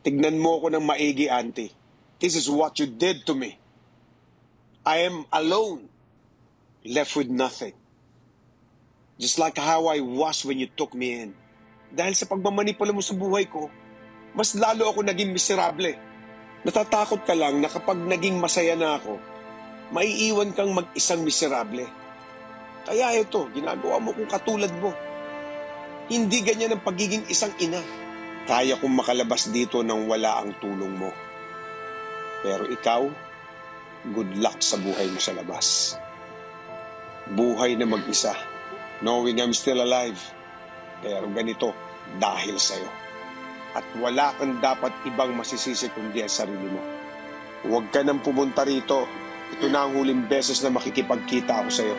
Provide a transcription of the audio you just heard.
Tignan mo ko ng maigi, auntie. This is what you did to me. I am alone, left with nothing. Just like how I was when you took me in. Dahil sa pagmamanipula mo sa buhay ko, mas lalo ako naging miserable. Natatakot ka lang na kapag naging masaya na ako, maiiwan kang mag-isang miserable. Kaya ito, ginagawa mo kung katulad mo. Hindi ganyan ang pagiging isang ina. Kaya kong makalabas dito nang wala ang tulong mo. Pero ikaw, good luck sa buhay mo sa labas. Buhay na mag-isa, knowing I'm still alive. Pero ganito, dahil sa'yo. At wala kang dapat ibang masisisi kundi ang sarili mo. Huwag ka nang pumunta rito. Ito na ang huling beses na makikipagkita ako sa'yo.